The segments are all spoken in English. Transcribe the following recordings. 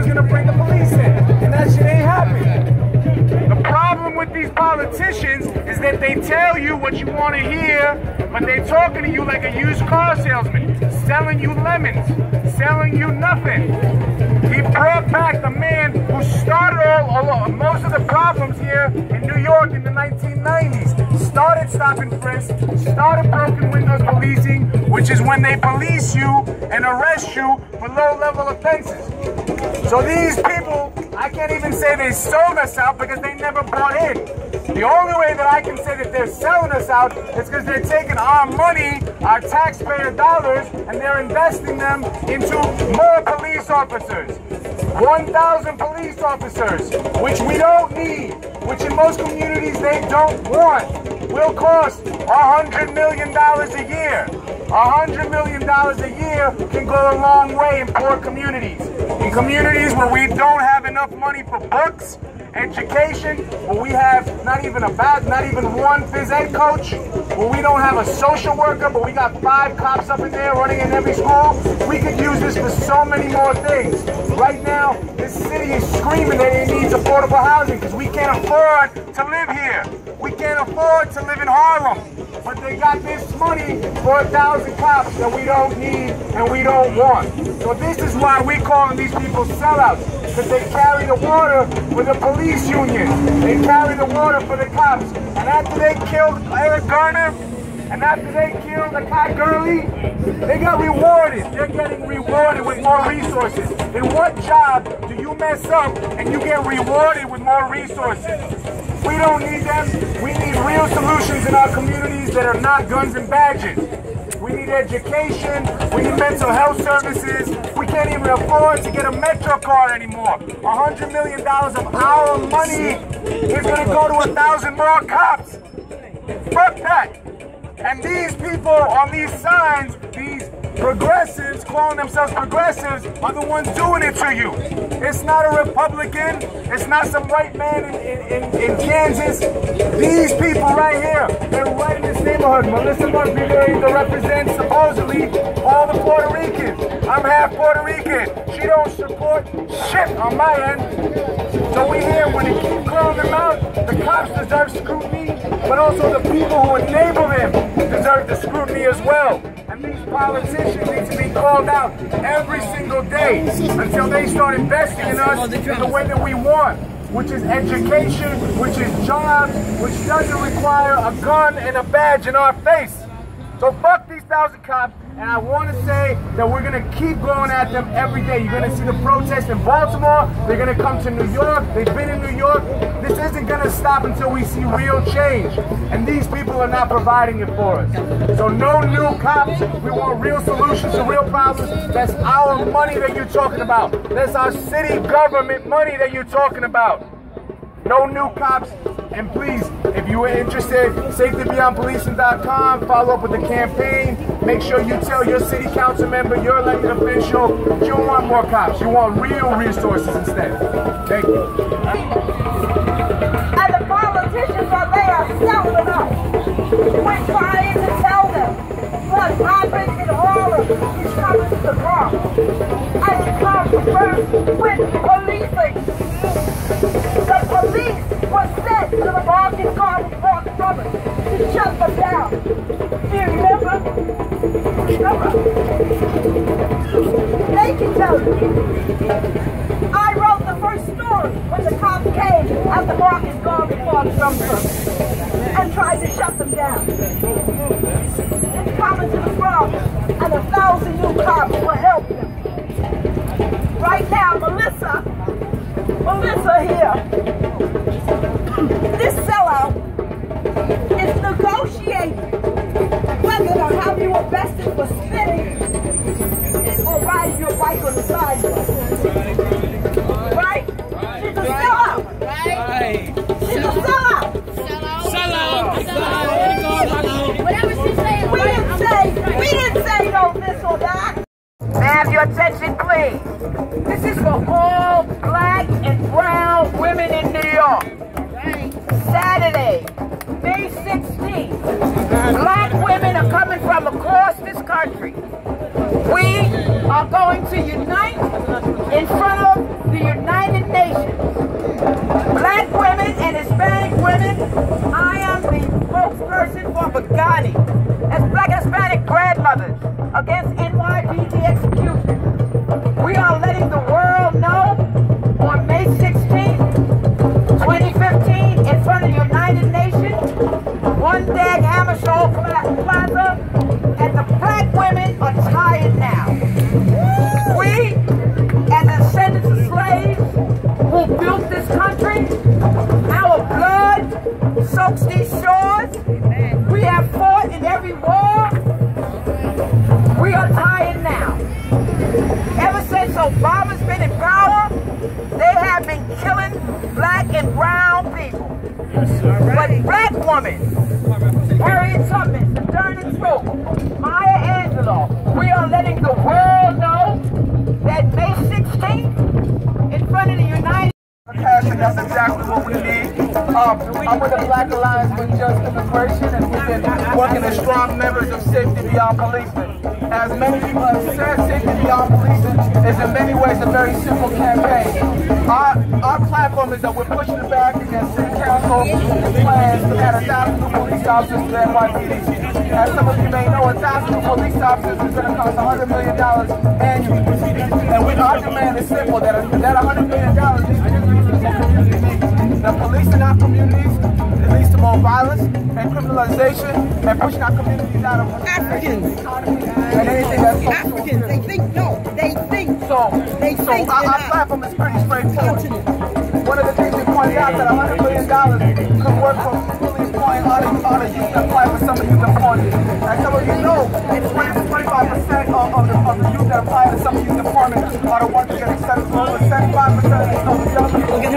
gonna bring the police in, and that shit ain't happening. The problem with these politicians is that they tell you what you want to hear, but they're talking to you like a used car salesman, selling you lemons, selling you nothing. He brought back the man who started most of the problems here in New York in the 1990s. Started stop and frisk, started broken windows policing, which is when they police you and arrest you for low-level offenses. So these people, I can't even say they sold us out because they never bought in. The only way that I can say that they're selling us out is because they're taking our money, our taxpayer dollars, and they're investing them into more police officers. 1,000 police officers, which we don't need, which in most communities they don't want, will cost $100 million a year. $100 million a year can go a long way in poor communities. In communities where we don't have enough money for books, education, where we have not even one phys ed coach, where we don't have a social worker, but we got 5 cops up in there running in every school, we could use this for so many more things. Right now, this city is screaming that it needs affordable housing because we can't afford to live here. We can't afford to live in Harlem. But they got this money for 1,000 cops that we don't need and we don't want. So this is why we calling these people sellouts, because they carry the water for the police union. They carry the water for the cops. And after they killed Eric Garner, and after they killed the Kai Gurley, they got rewarded. They're getting rewarded with more resources. In what job do you mess up and you get rewarded with more resources? We don't need them. We need real solutions in our communities that are not guns and badges. We need education. We need mental health services. We can't even afford to get a Metro card anymore. $100 million of our money is going to go to 1,000 more cops. Fuck that. And these people on these signs, these progressives, calling themselves progressives, are the ones doing it to you. It's not a Republican. It's not some white man in Kansas. These people right here, they're right in this neighborhood. Melissa must be there to represent, supposedly, all the Puerto Ricans. I'm half Puerto Rican. She don't support shit on my end. So we here, when they keep calling them out, the cops deserve scrutiny, but also the people who enable them deserve the scrutiny as well. And these politicians need to be called out every single day until they start investing in us in the way that we want, which is education, which is jobs, which doesn't require a gun and a badge in our face. So fuck these 1,000 cops, and I want to say that we're going to keep going at them every day. You're going to see the protests in Baltimore. They're going to come to New York. They've been in New York. This isn't going to stop until we see real change. And these people are not providing it for us. So no new cops. We want real solutions to real problems. That's our money that you're talking about. That's our city government money that you're talking about. No new cops. And please, if you are interested, safetybeyondpolicing.com. Follow up with the campaign. Make sure you tell your city council member, your elected official, you don't want more cops. You want real resources instead. Thank you. And the politicians are there selling us. We're trying to tell them what happened in Harlem is coming to the Bronx. And it comes first with policing. The police was sent to the market car before Summit to shut them down. Do you remember? They can tell you. I wrote the first story when the cops came at the market car before Summit and tried to shut them down. It's coming to the Bronx, and 1,000 new cops will help them. Right now, Melissa here, this sellout is negotiating whether to have you arrested for spitting or riding your bike on the sidewalk. Right? She's a sellout. Right? She's a sellout. Sellout. Whatever she says. We didn't say no this or that. May I have your attention, please? This is for all black and brown women in New York. Saturday, May 16th, black women are coming from across this country. We are going to unite in front of the But black women, Harriet Tubman, Sojourner Truth, Maya Angelou, we are letting the world know that May 16th, in front of the United Passion, that's exactly what we need. I'm with the Black Alliance for Just Immigration, and we've been working as strong members of Safety Beyond Policing. As many people have said, Safety Beyond Policing is in many ways a very simple campaign. Our platform is that we're pushing back against City Council plans to add 1,000 new police officers to NYPD. As some of you may know, 1,000 new police officers is going to cost $100 million annually. And our demand is simple, that $100 million the police in our communities, it leads to more violence and criminalization and pushing our communities out of Africans and anything that's Africans, they think our platform is pretty straightforward. One of the things we pointed out that $100 million could work for fully employing all the youth that apply for some of youth employment. As some of you know, 25% of the youth that apply to some youth employment are the ones that get accepted. Over 75% of the young people who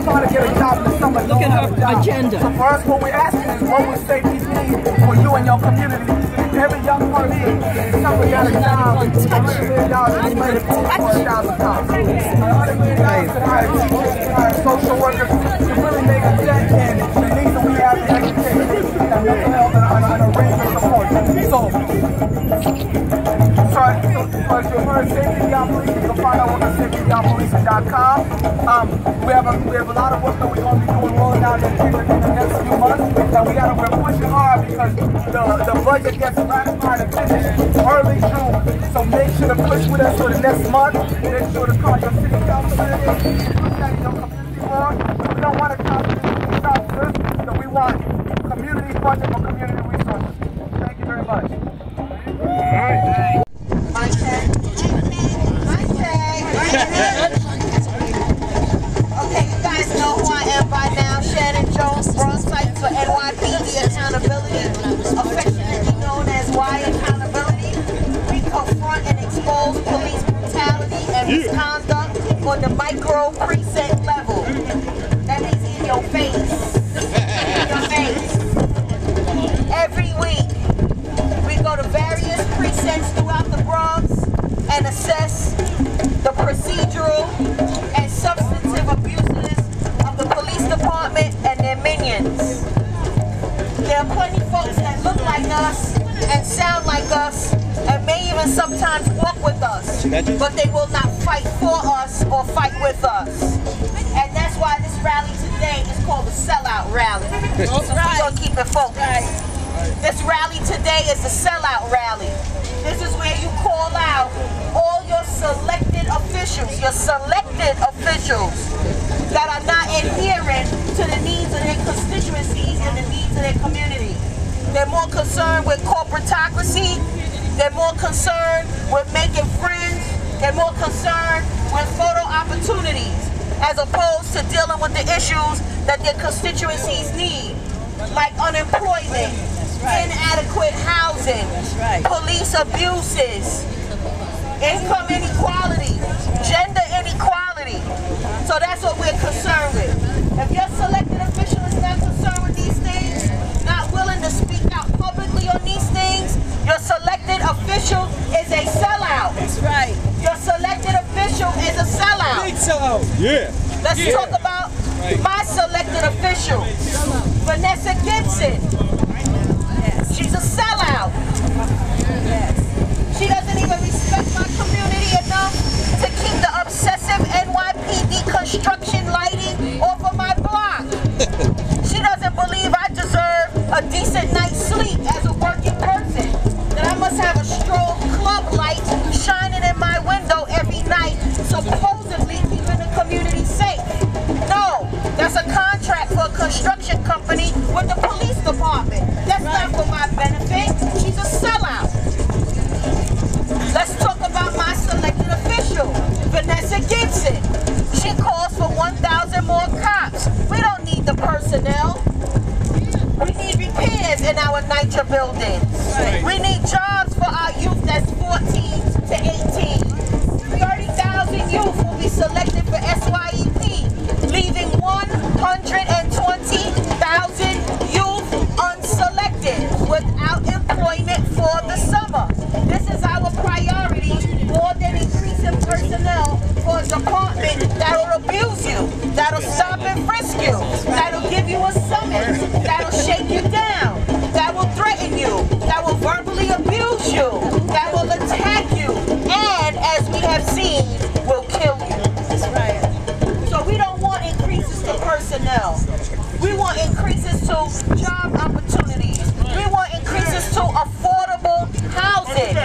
try to get a job in the summer. Look at her agenda. So for us, what we're asking is, what would safety mean for you and your community? Every young person, somebody got a job, $100 million is ready for $1,000. $100 million to hire teachers, to hire social workers, to really make a dent in the needs that we have in education and mental health and a range of support. So if you've heard Safety Beyond Policing, you can find out what safetybeyondpolicing.com. We have a lot of work that we're going to be doing rolling out in the next few months, and we're pushing hard because the budget gets ratified and finished early June. So make sure to push with us for the next month. Make sure to call your city council meeting, protect your community board. We don't want to constantly police officers, so we want community budget for community resources. Thank you very much. Okay, you guys know who I am by now. Shannon Jones, Bronx Site for NYPD Accountability, affectionately known as Y Accountability. We confront and expose police brutality and misconduct on the micro precinct level. That means in your face. In your face. Every week, we go to various precincts throughout the Bronx and assess the procedural and substantive abuses of the police department and their minions. There are plenty of folks that look like us and sound like us and may even sometimes walk with us, but they will not fight for us or fight with us. And that's why this rally today is called the Sellout Rally. So we're going to keep it focused. This rally today is the Sellout Rally. This is where you call out all your selected officials that are not adhering to the needs of their constituencies and the needs of their community. They're more concerned with corporatocracy. They're more concerned with making friends. They're more concerned with photo opportunities as opposed to dealing with the issues that their constituencies need, like unemployment, inadequate housing, police abuses, income inequality, gender inequality. So that's what we're concerned with. If your selected official is not concerned with these things, not willing to speak out publicly on these things, your selected official is a sellout. That's right. Your selected official is a sellout. Big sellout. Yeah. Let's talk about my selected official, Vanessa Gibson. She's a sellout. She doesn't even respect my community enough to keep the obsessive NYPD construction lighting off of my block. She doesn't believe I deserve a decent night's sleep as a working person, that I must have a strobe club light shining in my window every night, supposedly keeping the community safe. No, that's a contract for a construction company with the police department. That's not for my benefit. She's a sellout. Let's talk about my selected official, Vanessa Gibson. She calls for 1,000 more cops. We don't need the personnel. We need repairs in our NYCHA buildings. We need jobs for our youth that's 14 to 18. 30,000 youth will be selected for SYEP, leaving 120,000 abuse you, that'll stop and frisk you, that'll give you a summons, that'll shake you down, that will threaten you, that will verbally abuse you, that will attack you, and as we have seen, will kill you. That's right. So we don't want increases to personnel. We want increases to job opportunities. We want increases to affordable housing.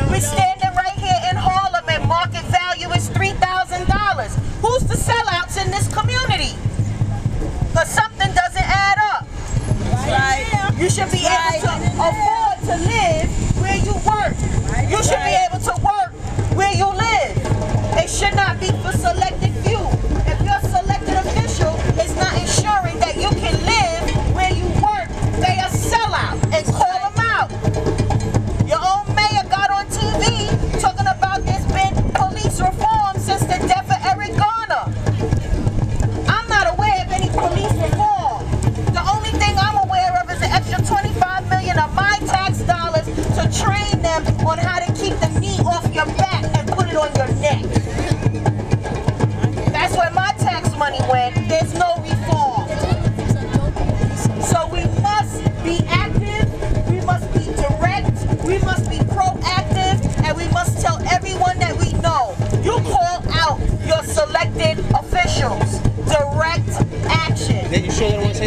We're standing right here in Harlem and market value is $3,000. Who's the sellouts in this community? Because something doesn't add up. Right. You should be able to afford to live where you work. You should be able to work where you live. It should not be for selected few. If your selected official is not ensuring that you can live where you work, they are sellout and call them out. Your own mayor got on TV talking about there's been police reform since the death of Eric Garner. I'm not aware of any police reform. The only thing I'm aware of is an extra $25 million of my tax dollars to train them on how to keep the knee off your back and put it on your neck. That's where my tax money went. There's no reform. So we must be active, we must be direct, we must be proactive, and we must tell everyone that we know. You call out your selected officials. Direct action. Then you sure they don't want to say